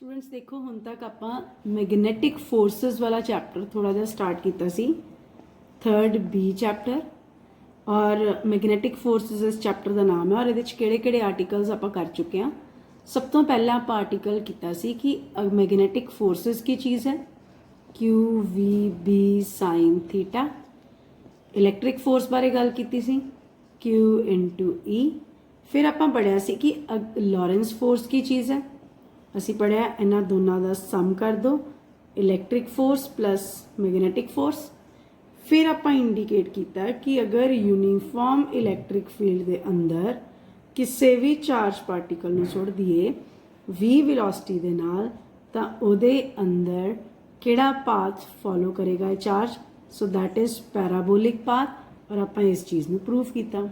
Students देखो हुण तक आपां मैगनैटिक फोर्सिस वाला चैप्टर थोड़ा जिहा स्टार्ट कीता सी, थर्ड बी चैप्टर। और मैगनैटिक फोर्सिस इस चैप्टर का नाम है और ये किहड़े किहड़े आर्टिकल्स आपां कर चुके हैं। सब तो पहला आपां आर्टिकल कीता सी कि मैगनैटिक फोर्सिस की चीज़ है, q v B sine theta. Electric force बारे गल कीती सी, क्यू इंटू ई। फिर आपां पढ़िया सी कि लॉरेंस फोर्स की चीज़ है, असी पढ़िया इन्हां दोनों का सम कर दो, electric force plus magnetic force. फिर आपां इंडिकेट किया कि अगर यूनीफॉर्म इलैक्ट्रिक फील्ड के अंदर किसी भी चार्ज पार्टिकल नूं सुट दिए वी वेलोसिटी दे नाल तां उहदे अंदर किहड़ा पाथ फॉलो करेगा ये charge, so that is parabolic path. और आपां इस चीज़ नूं प्रूव किया।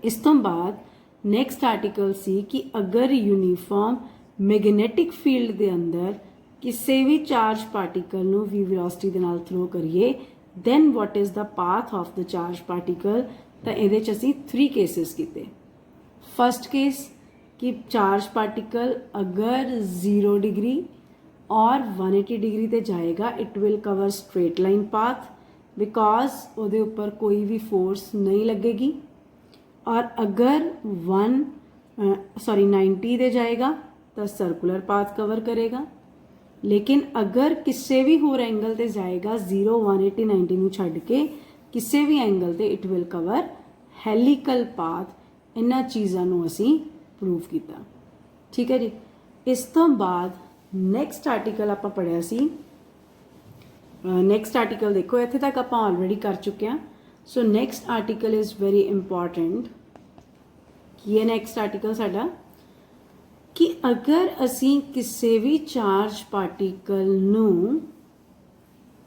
इस तो बाद नैक्सट आर्टिकल सी कि अगर यूनीफॉर्म मैगनैटिक फील्ड के अंदर किसी भी चार्ज पार्टिकल नूं वी वेलोसिटी दे नाल थ्रो करिए then what is the path of the charge particle. तो ये असी 3 केसिस किए। फर्स्ट केस कि चार्ज पार्टिकल अगर 0 डिग्री और 180 डिग्री ते जाएगा it will cover straight line path because उसदे ऊपर कोई भी फोर्स नहीं लगेगी। और अगर 90 दे जाएगा तो सर्कुलर पाथ कवर करेगा। लेकिन अगर किसी भी होर एंगल ते जाएगा 0 180 90 नूं छड्ड के किसी भी एंगल ते it will cover helical path. इन्हां चीज़ां नूं असीं प्रूव किया। ठीक है जी। इस तो बाद नैक्सट आर्टिकल आपां पढ़िया सी। नैक्सट आर्टिकल देखो इत्थे तक आपां ऑलरेडी कर चुके हैं। सो next article is very important. की है नैक्सट आर्टिकल साडा कि अगर असी किसी भी चार्ज पार्टिकल नूं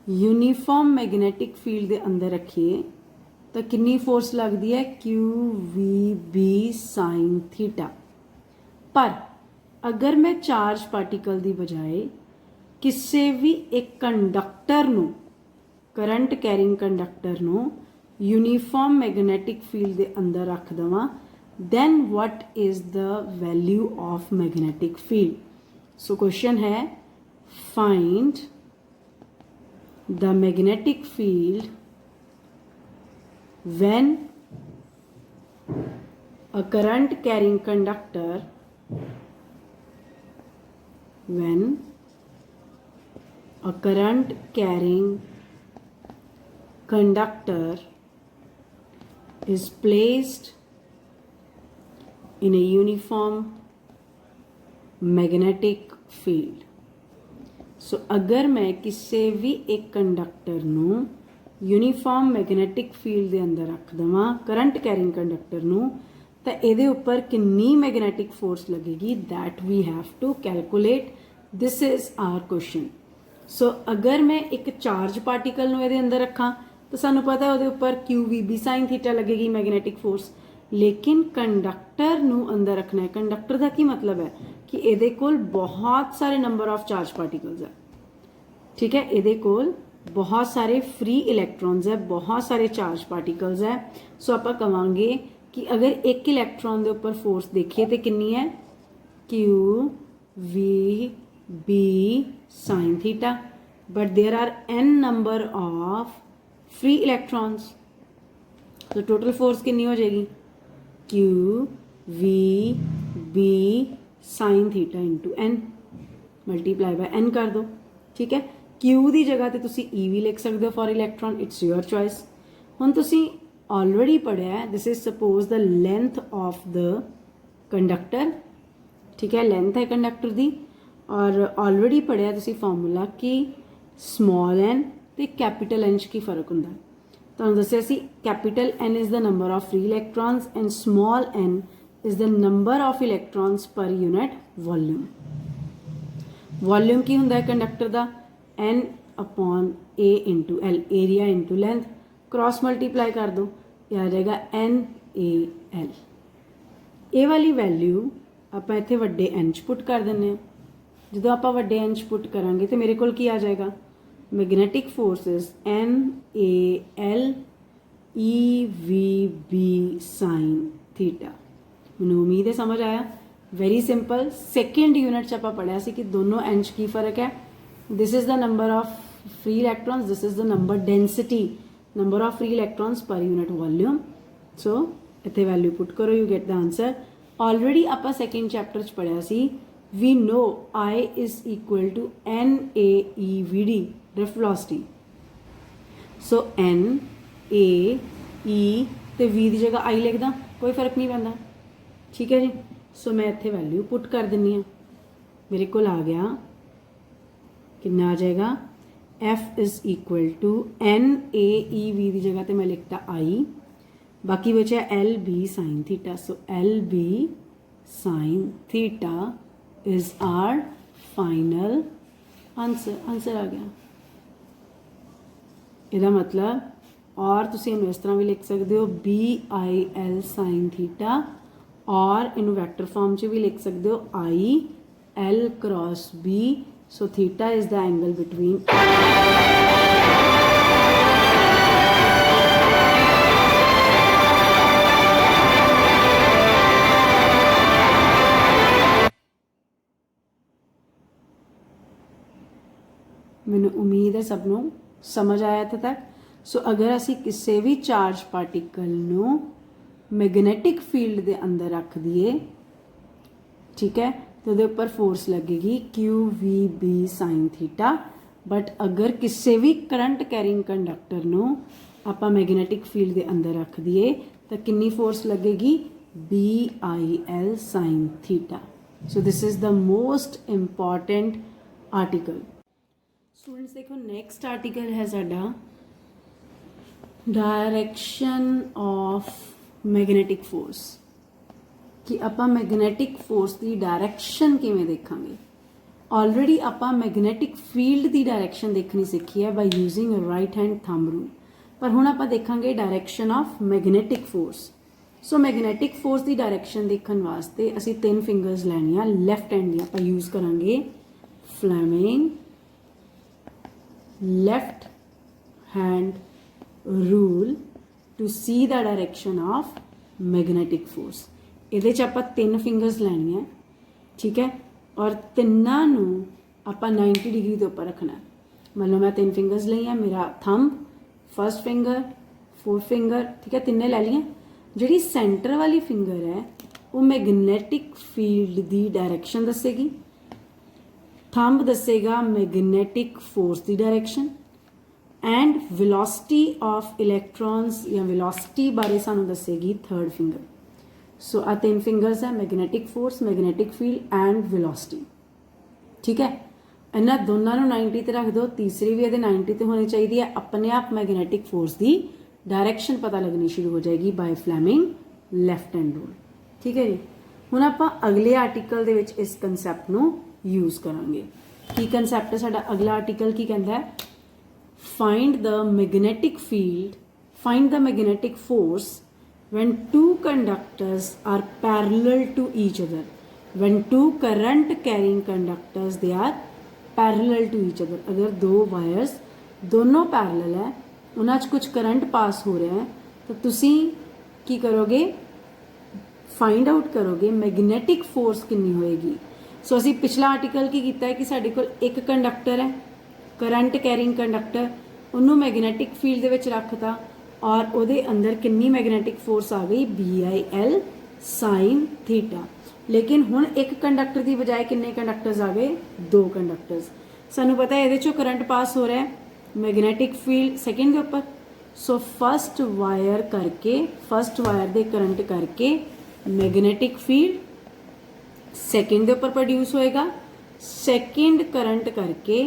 यूनीफॉर्म मैगनैटिक फील्ड के अंदर रखिए तो कितनी फोर्स लगती है, q v B sine theta. पर अगर मैं चार्ज पार्टिकल की बजाय किसी भी एक कंडक्टर नूं करंट कैरिंग कंडक्टर नूं यूनीफॉर्म मैगनैटिक फील्ड के अंदर रख देवां then what is the value of magnetic field। so question है find the magnetic field when a current carrying conductor is placed in a uniform magnetic field। सो अगर मैं किसी भी एक कंडक्टर नूं यूनीफॉर्म मैगनैटिक फील्ड के अंदर रख देवां करंट कैरिंग कंडक्टर नूं तो ये उपर कितनी मैगनैटिक फोर्स लगेगी that we have to calculate. This is our question. So अगर मैं एक चार्ज पार्टिकल नूं इहदे अंदर रखां तो सानू पता है उहदे उपर q v B sine theta लगेगी मैगनैटिक फोर्स। लेकिन कंडक्टर नूं अंदर रखना है। कंडक्टर का की मतलब है कि ये कोल बहुत सारे नंबर ऑफ चार्ज पार्टिकल्स है। ठीक है, ये कोल बहुत सारे फ्री इलैक्ट्रॉन्स है, बहुत सारे चार्ज पार्टिकल्स है। सो आप कहांगे कि अगर एक इलैक्ट्रॉन के उपर फोर्स देखिए तो कितनी है, q v B sine theta. But there are n number of free electrons. तो टोटल फोर्स कितनी हो जाएगी, q v B sine theta into n multiply by n कर दो। ठीक है, क्यू की जगह तो तुसी ई भी लिख सकते हो for electron, it's your choice. हुण तुसी ऑलरेडी पढ़िया है this is suppose the length of the conductor. ठीक है, लेंथ है कंडक्टर की। और ऑलरेडी पढ़िया तुसी फॉर्मूला कि स्मॉल एन तो कैपिटल एन की फर्क होंदा है। तो दसिया सी capital n is the number of free electrons and small n is the number of electrons per unit volume. Volume की होंदा है कंडक्टर का, n upon a into l, area into length. Cross multiply कर दो, ये आ जाएगा N A L. ये वाली वैल्यू आप इत्थे वड्डे एन च पुट कर दें। जो आप वड्डे एन च पुट करांगे तो मेरे को की आ जाएगा, magnetic forces N A L E V B sine theta. मैनूं उम्मीद है समझ आया। Very simple. सैकेंड यूनिट च आपां पढ़िया सी कि दोनों एन च की फर्क है। This is the number of free electrons, this is the number density, number of free electrons per unit volume. So इत्थे वैल्यू पुट करो, you get the answer. Already आपां सैकेंड चैप्टर च पढ़िया सी, we know I is equal to NaEVD, drift velocity. So NaE ते V की जगह I लिख दा, कोई फर्क नहीं पैंदा, ठीक है जी। सो मैं इत्थे वैल्यू पुट कर दिन्नी हाँ, मेरे को आ गया कितना आ जाएगा, F is equal to NaEV की जगह तो मैं लिखता I, बाकी बचा LB sine theta. So LB sine theta is our final answer. Answer आ गया। ਇਹਦਾ मतलब और तुसीं इनू इस तरह भी लिख सकते हो BIL साइन थीटा, और इनू वैक्टर फॉर्म च भी लिख सकते हो IL cross B। So theta is the angle between मैनू उम्मीद है सबनों समझ आया इत्थे तक। सो अगर असी किसी भी चार्ज पार्टिकल नू मैगनैटिक फील्ड के अंदर रख दिए, ठीक है, तो उहदे उपर फोर्स लगेगी QVB साइन थीटा। बट अगर किसी भी करंट कैरिंग कंडक्टर नू आपां मैगनैटिक फील्ड के अंदर रख दिए तो कितनी फोर्स लगेगी, BIL sine theta. So this is the most important article. Students देखो नेक्स्ट आर्टिकल है साडा डायरैक्शन ऑफ मैगनैटिक फोर्स, कि आपां मैगनैटिक फोर्स की डायरैक्शन किवें देखांगे। ऑलरेडी आपां मैगनैटिक फील्ड की डायरैक्शन देखनी सीखी है by using right hand thumb rule, पर हुण आपां देखांगे direction of magnetic force. So magnetic force की डायरैक्शन देखने वास्ते असीं 3 फिंगर्स लैणियां लैफ्ट हैंड दी, आपां यूज़ करांगे Fleming left hand rule to see the direction of magnetic force। ਇਹਦੇ ਚ ਆਪਾਂ 3 ਫਿੰਗਰਸ ਲੈਣੀਆਂ, ठीक है, और ਤਿੰਨਾਂ ਨੂੰ ਆਪਾਂ 90 डिग्री ਦੇ ਉੱਪਰ ਰੱਖਣਾ। मतलब मैं 3 ਫਿੰਗਰਸ ਲਈਆਂ, मेरा thumb, first finger, fourth finger, ठीक है, ਤਿੰਨੇ ਲੈ ਲਈਆਂ। ਜਿਹੜੀ सेंटर वाली फिंगर है वो मैगनैटिक फील्ड की डायरैक्शन दसेगी, थंब दसेगा मैगनैटिक फोर्स की डायरैक्शन, एंड वेलोसिटी ऑफ इलैक्ट्रॉन्स या वेलोसिटी बारे सानू दसेगी थर्ड फिंगर। सो आ 3 फिंगर्स है, magnetic force, magnetic field and velocity, ठीक है। इन्हां दोनों 90 ते रख दो, तीसरी भी ये 90 ते होनी चाहिए है। अपने आप मैगनैटिक फोर्स की डायरैक्शन पता लगनी शुरू हो जाएगी by Fleming left hand rule, ठीक है जी। हुण आपां अगले आर्टिकल दे विच इस कंसैप्ट नू यूज़ करांगे। की कंसैप्ट है साडा अगला आर्टिकल, की कहता है find the magnetic field, find the magnetic force when 2 conductors are parallel to each other, when 2 current carrying conductors they are parallel to each other. अगर 2 वायर्स दोनों पैरेलल है, उन्हां च कुछ करंट पास हो रहा है, तो तुसीं की करोगे, फाइंड आउट करोगे मैगनैटिक फोर्स कितनी होएगी। सो असी पिछला आर्टिकल की किया है कि साडे कोल एक कंडक्टर है, करंट कैरिंग कंडक्टर, उन्होंने मैगनैटिक फील्ड दे विच रखता और उहदे अंदर कितनी मैगनैटिक फोर्स आ गई, BIL साइन थीटा। लेकिन हुण एक कंडक्टर की बजाय कितने कंडक्टर्स आ गए, 2 कंडक्टर्स। सानू पता है ये करंट पास हो रहा है मैगनैटिक फील्ड सेकेंड के उपर। सो फर्स्ट वायर करके, फर्स्ट वायर दे करंट करके मैगनैटिक फील्ड सेकेंड के उपर प्रोड्यूस होएगा, सेकेंड करंट करके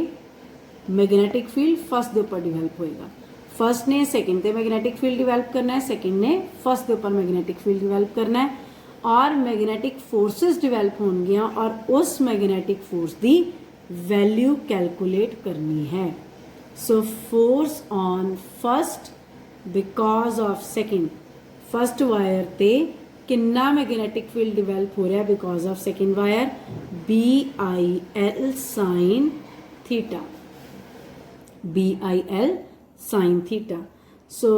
मैगनैटिक फील्ड फर्स्ट के उपर डिवेलप होएगा। फर्स्ट ने सेकेंड से मैगनैटिक फील्ड डिवेलप करना है, सेकेंड ने फर्स्ट के उपर मैगनैटिक फील्ड डिवेलप करना है, और मैगनैटिक फोर्सेस डिवेलप होंगियां और उस मैगनैटिक फोर्स की वैल्यू कैलकुलेट करनी है। So force on first because of second, first wire ते कितना मैगनैटिक फील्ड डिवेलप हो रहा है because of second wire, BIL sine theta, BIL sine theta. So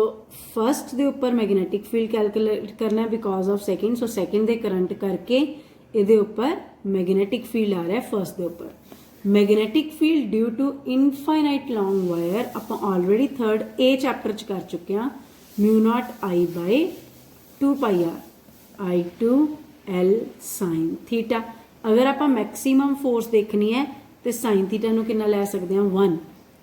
first के उपर मैगनैटिक फील्ड कैलकुलेट करना है because of second. So second they current करके ਇਹਦੇ ਉੱਪਰ ਮੈਗਨੈਟਿਕ ਫੀਲਡ ਆ ਰਿਹਾ ਫਸਟ ਦੇ ਉੱਪਰ। Magnetic field due to infinite long wire ਆਪਾਂ ਆਲਰੇਡੀ ਥਰਡ ਏ ਚੈਪਟਰ ਚ ਕਰ ਚੁੱਕੇ ਹਾਂ, mu naught I by 2 pi r I2 L sine theta. अगर आप मैक्सीमम फोर्स देखनी है तो साइन थीटा नू कितना लै सकते हैं 1।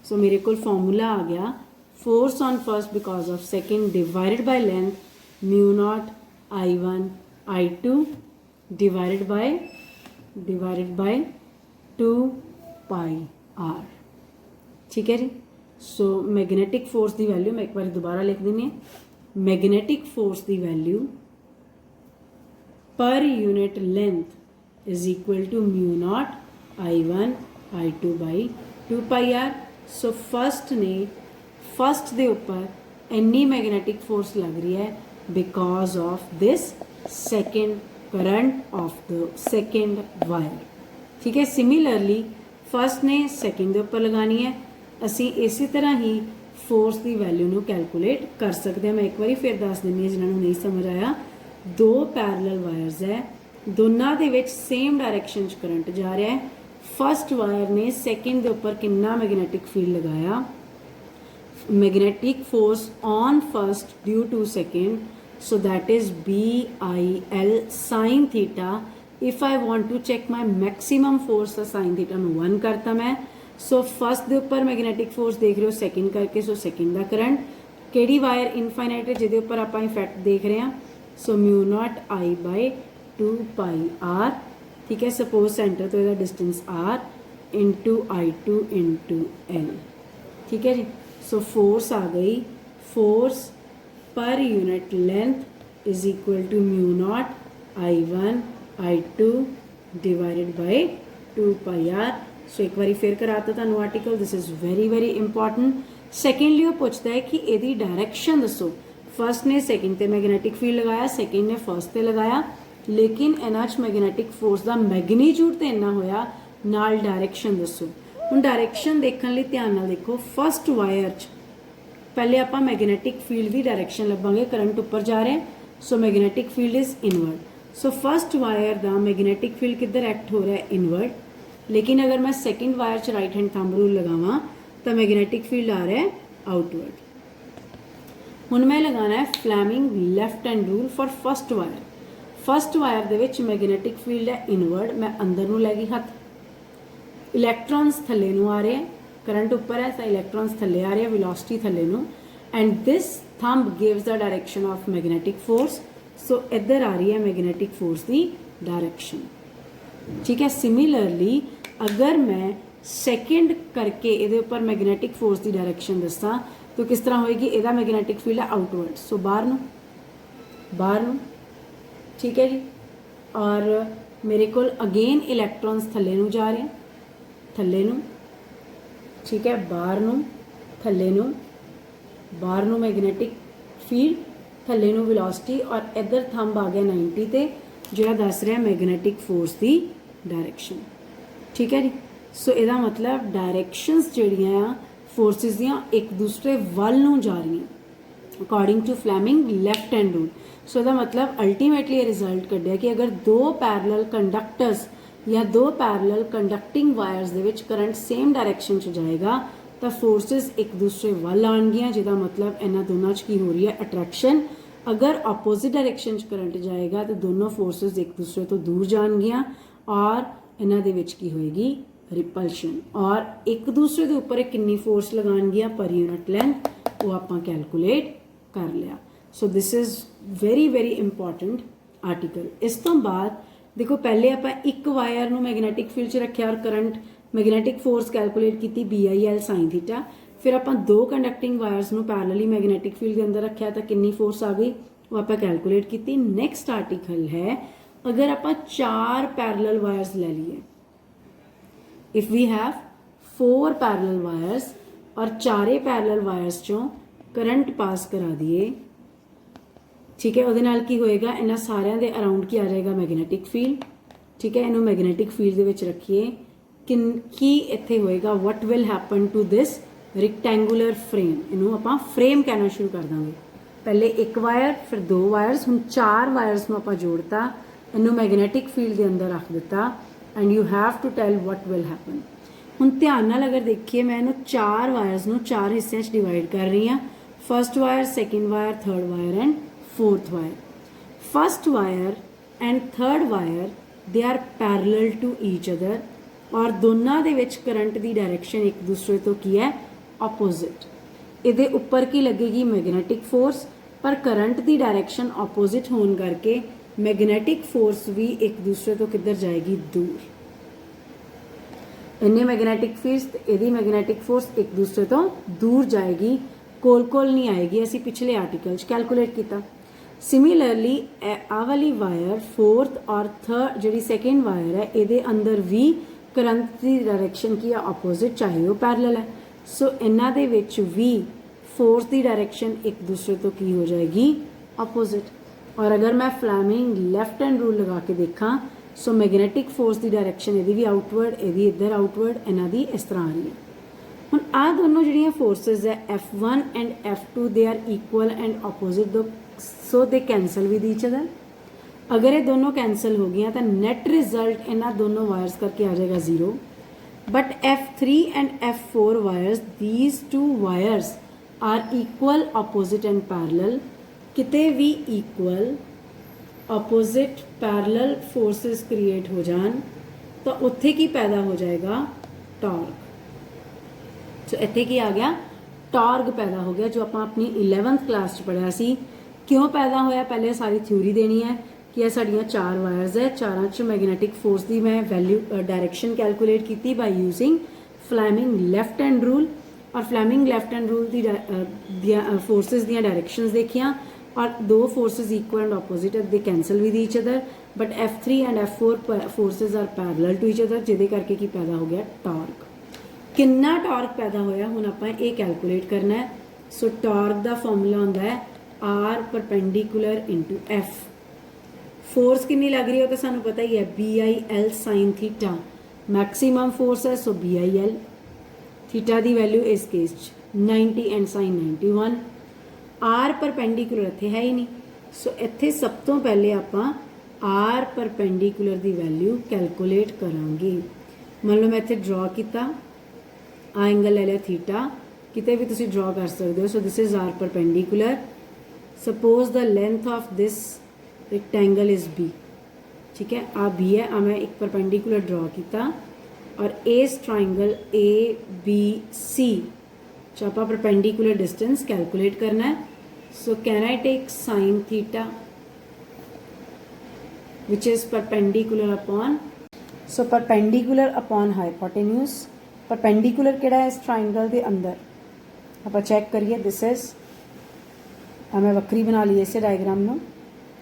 सो मेरे को फॉर्मूला आ गया force on first because of second divided by length mu naught I1 I2 divided by 2 pi r। ठीक है जी। सो मैगनैटिक फोर्स की वैल्यू मैं एक बार दोबारा लिख देनी है। मैगनैटिक फोर्स की वैल्यू पर unit length is equal to mu naught I1 I2 by 2 pi r। So first दे उपर इन्नी मैगनैटिक फोर्स लग रही है because of this second current of the second wire. ठीक है। सिमिलरली फर्स्ट ने सेकेंड के उपर लगानी है। असी इसी तरह ही फोर्स की वैल्यू नू कैलकुलेट कर सकते हैं। मैं एक बार फिर दस दिनी जिन्होंने नहीं समझ आया, दो पैरलल वायर्स है, दोनों दे विच सेम डायरैक्शन च करंट जा रहा है। फर्स्ट वायर ने सेकेंड के उपर कितना मैगनैटिक फील्ड लगाया, magnetic force on first due to second, so that is BIL sine theta. If I want to check my maximum force तो साइन थीटा नू 1 करता मैं। सो फर्स्ट के उपर मैगनैटिक फोर्स देख रहे हो सेकेंड करके, सो सेकेंड का करंट केड़ी वायर इनफाइनाइट है जिहदे उपर आपां इफैक्ट देख रहे हैं। So mu naught I by 2 pi r। ठीक है। सपोज सेंटर तो यदा distance r into I2 into L। ठीक है जी। सो फोर्स आ गई, force per unit length is equal to mu naught I1 I2 divided by 2 pi r। So एक बार फिर कराता तुहानू article, this is very very important. Secondly वो पूछता है कि यदी डायरैक्शन दसो। फर्स्ट ने सैकेंड ते मैगनैटिक फील्ड लगाया, सैकेंड ने फर्स्ट ते लगाया, लेकिन इन्हां च मैगनैटिक फोर्स का मैगनीट्यूड तो इन्ना होया, नाल डायरैक्शन दसो। हुण डायरैक्शन देखने लिए ध्यान नाल देखो। फर्स्ट वायर च पहले आपां मैगनैटिक फील्ड की डायरैक्शन लभांगे, करंट उपर जा रहा है, so magnetic field is inward. So first wire का मैगनैटिक फील्ड किधर एक्ट हो रहा है, इनवर्ड। लेकिन अगर मैं सैकेंड वायर च राइट हैंड थंब रूल लगावां तो मैगनैटिक फील्ड आ रहा है आउटवर्ड। हुण मैं लगाना है Fleming left hand rule for first wire. First wire they which magnetic field है इनवर्ड, मैं अंदर नूं लै गई हथ, इलैक्ट्रॉन्स थल्ले नूं आ रहे हैं, करंट उपर है तो इलैक्ट्रॉन्स थल्ले आ रहे हैं, वेलोसिटी थल्ले नूं, and this thumb gives the direction of magnetic force. So इधर आ रही है मैगनैटिक फोर्स की डायरैक्शन। ठीक है। सिमिलरली अगर मैं सैकेंड करके ये उपर मैगनैटिक फोर्स की डायरैक्शन दसा तो किस तरह होएगी, यदा मैगनैटिक फील्ड है आउटवर्ड, सो बाहर नूं। ठीक है जी। और मेरे को अगेन इलैक्ट्रॉन्स थल्ले नूं जा रहे हैं, थल्ले नूं। ठीक है। बाहर नूं, थल्ले नूं, बाहर नूं मैगनैटिक फील्ड, थल्ले नूं वेलोसिटी, और इधर थंब आ गया 90 ते जिहड़ा दस रहा मैगनैटिक फोर्स की डायरैक्शन। ठीक है जी। सो इहदा मतलब डायरैक्शनस जिहड़ियां फोर्सिस दियां एक दूसरे वल नूं जा रही हैं according to Fleming left hand rule. So इसका मतलब अल्टीमेटली रिजल्ट कढ़िया कि अगर दो पैरलल कंडक्टर्स या दो पैरलल कंडक्टिंग वायर्स दे विच करंट सेम डायरैक्शन च जाएगा तो फोर्सिस एक दूसरे वल आउणगियां, जिहदा मतलब इन्हां दोनों च की हो रही है अट्रैक्शन। अगर ऑपोजिट डायरैक्शन च करंट जाएगा तो दोनों फोर्सिस एक दूसरे तो दूर जाणगियां और इन्हां दे विच की होएगी रिपल्शन, और एक दूसरे के उपर कितनी फोर्स लगाणगियां पर यूनिट लेंथ वो आपां कैलकुलेट कर लिया। So this is very very important article. इस तो बाद देखो पहले आप एक वायर नूं मैगनैटिक फील्ड च रखिया और करंट मैगनैटिक फोर्स कैलकुलेट की BIL साइन थीटा। फिर आप दो कंडक्टिंग वायर्स नूं पैरेलली मैगनैटिक फील्ड के अंदर रखिया तो कितनी फोर्स आ गई वो आप कैलकुलेट की। नैक्सट आर्टिकल है अगर आप 4 पैरेलल वायर्स ले लिए, if we have 4 parallel wires और चारे पैरेलल वायर्स चों करंट पास करा दिए, ठीक है, ਉਹਦੇ ਨਾਲ ਕੀ ਹੋਏਗਾ ਇਹਨਾਂ ਸਾਰਿਆਂ ਦੇ ਅਰਾਊਂਡ ਕੀ ਆ ਜਾਏਗਾ ਮੈਗਨੈਟਿਕ ਫੀਲਡ। ਠੀਕ ਹੈ, ਇਹਨੂੰ ਮੈਗਨੈਟਿਕ ਫੀਲਡ ਦੇ ਵਿੱਚ ਰੱਖੀਏ ਕੀ ਇੱਥੇ ਹੋਏਗਾ what will happen to this rectangular frame। ਇਹਨੂੰ ਆਪਾਂ ਫਰੇਮ ਕਹਿਣਾ ਸ਼ੁਰੂ ਕਰ ਦਾਂਗੇ। ਪਹਿਲੇ ਇੱਕ ਵਾਇਰ ਫਿਰ 2 ਵਾਇਰਸ, ਹੁਣ 4 ਵਾਇਰਸ ਨੂੰ ਆਪਾਂ ਜੋੜਤਾ ਇਹਨੂੰ ਮੈਗਨੈਟਿਕ ਫੀਲਡ ਦੇ ਅੰਦਰ ਰੱਖ ਦਿੱਤਾ and you have to tell what will happen. ਹੁਣ ਧਿਆਨ ਨਾਲ ਅਗਰ ਦੇਖੀਏ ਮੈਂ ਇਹਨੂੰ 4 ਵਾਇਰਸ ਨੂੰ 4 ਹਿੱਸਿਆਂ 'ਚ ਡਿਵਾਈਡ ਕਰ ਰਹੀ ਹਾਂ। First wire, second wire, third wire and fourth wire. First wire and third wire they are parallel to each other ਔਰ ਦੋਨਾਂ ਦੇ ਵਿੱਚ ਕਰੰਟ ਦੀ ਡਾਇਰੈਕਸ਼ਨ ਇੱਕ ਦੂਸਰੇ ਤੋਂ ਕੀ ਹੈ, ਆਪੋਜ਼ਿਟ। ਇਹਦੇ ਉੱਪਰ ਕੀ ਲੱਗੇਗੀ, ਮੈਗਨੈਟਿਕ ਫੋਰਸ, ਪਰ ਕਰੰਟ ਦੀ ਡਾਇਰੈਕਸ਼ਨ ਆਪੋਜ਼ਿਟ ਹੋਣ ਕਰਕੇ ਮੈਗਨੈਟਿਕ ਫੋਰਸ ਵੀ ਇੱਕ ਦੂਸਰੇ ਤੋਂ ਕਿੱਧਰ ਜਾਏਗੀ, ਦੂਰ। ਇੰਨੇ ਮੈਗਨੈਟਿਕ ਫੀਲਡਸ ਤੇ ਇਹਦੀ ਮੈਗਨੈਟਿਕ ਫੋਰਸ ਇੱਕ ਦੂਸਰੇ ਤੋਂ ਦੂਰ ਜਾਏਗੀ, ਕੋਲ ਨਹੀਂ ਆਏਗੀ। ਅਸੀਂ ਪਿਛਲੇ ਆਰਟੀਕਲ 'ਚ ਕੈਲਕੂਲੇਟ ਕੀਤਾ। ਸਿਮਿਲਰਲੀ ਆਹ ਵਾਲੀ ਵਾਇਰ ਫੋਰਥ ਔਰ ਥਰਡ ਜਿਹੜੀ ਸੈਕਿੰਡ ਵਾਇਰ ਹੈ ਇਹਦੇ ਅੰਦਰ ਵੀ ਕਰੰਟ ਦੀ ਡਾਇਰੈਕਸ਼ਨ ਕੀ ਹੈ, ਆਪੋਜ਼ਿਟ, ਚਾਹੇ ਉਹ ਪੈਰਲਲ ਹੈ। ਸੋ ਇਹਨਾਂ ਦੇ ਵਿੱਚ ਵੀ ਫੋਰਸ ਦੀ ਡਾਇਰੈਕਸ਼ਨ ਇੱਕ ਦੂਸਰੇ ਤੋਂ ਕੀ ਹੋ ਜਾਏਗੀ, ਆਪੋਜ਼ਿਟ। ਔਰ ਅਗਰ ਮੈਂ ਫਲੈਮਿੰਗ ਲੈਫਟ ਹੈਂਡ ਰੂਲ ਲਗਾ ਕੇ ਦੇਖਾਂ ਸੋ ਮੈਗਨੈਟਿਕ ਫੋਰਸ ਦੀ ਡਾਇਰੈਕਸ਼ਨ ਇਹਦੀ ਵੀ ਆਊਟਵਰਡ, ਇਹਦੀ ਇੱਧਰ ਆਊਟਵਰਡ, ਇਹਨਾਂ ਦੀ ਇਸ ਤਰ੍ਹਾਂ ਆ ਰਹੀ ਹੈ। ਹੁਣ ਆਹ ਦੋਨੋਂ ਜਿਹੜੀਆਂ ਫੋਰਸਿਸ ਹੈ F1 and F2 they are equal and opposite, so they cancel with each other. ਅਗਰ ਇਹ ਦੋਨੋਂ ਕੈਂਸਲ ਹੋ ਗਈਆਂ ਤਾਂ ਨੈਟ ਰਿਜ਼ਲਟ ਇਹਨਾਂ ਦੋਨੋਂ ਵਾਇਰਸ ਕਰਕੇ ਆ ਜਾਏਗਾ 0। But F3 and F4 virus, these two wires are equal, opposite and parallel। ਕਿਤੇ ਵੀ equal, opposite, parallel forces create ਹੋ ਜਾਣ ਤਾਂ ਉੱਥੇ ਕੀ ਪੈਦਾ ਹੋ ਜਾਏਗਾ, ਟਾਰਕ। ਸੋ ਇੱਥੇ ਕੀ ਆ ਗਿਆ, ਟਾਰਕ ਪੈਦਾ ਹੋ ਗਿਆ, ਜੋ ਆਪਾਂ ਆਪਣੀ 11th ਕਲਾਸ 'ਚ ਪੜ੍ਹਿਆ ਸੀ। ਕਿਉਂ ਪੈਦਾ ਹੋਇਆ, ਪਹਿਲੇ ਸਾਰੀ ਥਿਊਰੀ ਦੇਣੀ ਹੈ ਕਿ ਇਹ ਸਾਡੀਆਂ 4 ਵਾਇਰਸ ਹੈ, ਚਾਰਾਂ 'ਚ ਮੈਗਨੈਟਿਕ ਫੋਰਸ ਦੀ ਮੈਂ ਵੈਲਿਊ ਡਾਇਰੈਕਸ਼ਨ ਕੈਲਕੂਲੇਟ ਕੀਤੀ by using Fleming left hand rule. ਔਰ ਫਲੈਮਿੰਗ ਲੈਫਟ ਹੈਂਡ ਰੂਲ ਦੀਆਂ ਫੋਰਸਿਸ ਦੀਆਂ ਡਾਇਰੈਕਸ਼ਨਸ ਦੇਖੀਆਂ ਔਰ ਦੋ forces equal and opposite, they cancel with each other. But F3 and F4 forces are parallel to each other, ਜਿਹਦੇ ਕਰਕੇ ਕੀ ਪੈਦਾ ਹੋ ਗਿਆ, ਟਾਰਕ। ਕਿੰਨਾ ਟਾਰਕ ਪੈਦਾ ਹੋਇਆ ਹੁਣ ਆਪਾਂ ਇਹ ਕੈਲਕੂਲੇਟ ਕਰਨਾ ਹੈ। ਸੋ ਟਾਰਕ ਦਾ ਫਾਰਮੂਲਾ ਹੁੰਦਾ ਹੈ R perpendicular into F। Force ਕਿੰਨੀ ਲੱਗ ਰਹੀ ਹੈ ਉਹ ਤਾਂ ਸਾਨੂੰ ਪਤਾ ਹੀ ਹੈ, BIL sin theta. Maximum force ਹੈ, ਸੋ BIL। ਥੀਟਾ ਦੀ ਵੈਲਿਊ ਇਸ ਕੇਸ 'ਚ 90 ਐਂਡ sin 91। R ਪਰਪੈਂਡੀਕੂਲਰ ਇੱਥੇ ਹੈ ਹੀ ਨਹੀਂ, ਸੋ ਇੱਥੇ ਸਭ ਤੋਂ ਪਹਿਲੇ ਆਪਾਂ R ਪਰਪੈਂਡੀਕੂਲਰ ਦੀ ਵੈਲਿਊ ਕੈਲਕੂਲੇਟ ਕਰਾਂਗੇ। ਮੰਨ ਲਓ ਮੈਂ ਇੱਥੇ ਡਰਾ ਕੀਤਾ, ਆ ਐਂਗਲ ਲੈ ਲਿਆ ਥੀਟਾ, ਕਿਤੇ ਵੀ ਤੁਸੀਂ ਡਰਾ ਕਰ ਸਕਦੇ ਹੋ। So this is R perpendicular. Suppose the length of this rectangle is B, ठीक है, आ B है, आ मैं एक परपेंडिकुलर ड्रॉ किया और इस ट्राइंगल ABC जो आप परपेंडिकुलर डिस्टेंस कैलकुलेट करना है। So can I take sine theta which is perpendicular upon, so perpendicular upon hypotenuse. Perpendicular किहड़ा है इस ट्राइंगल के अंदर, आप चैक करिए। दिस इज, मैं वक्री बना ली इस डायग्राम में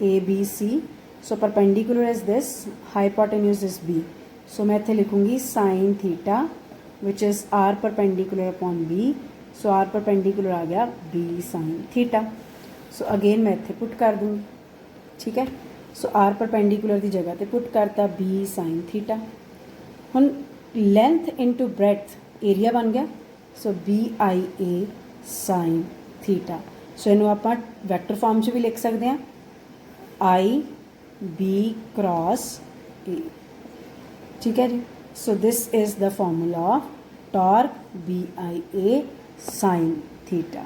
ABC। So perpendicular is this, hypotenuse is B। So मैं इत्थे लिखूंगी sine theta which is R perpendicular upon B। So R perpendicular आ गया B sine theta. So again मैं इत्थे पुट कर दूंगी, ठीक है। सो R परपेंडिकुलर की जगह पे पुट करता B साइन थीटा। हुण लेंथ इंटू ब्रेथ एरिया बन गया, सो BIA साइन थीटा। सो इनू आपां वैक्टर फॉर्म च भी लिख सकते हैं, IB क्रॉस A, ठीक है जी। So this is the formula of torque BIA sine theta.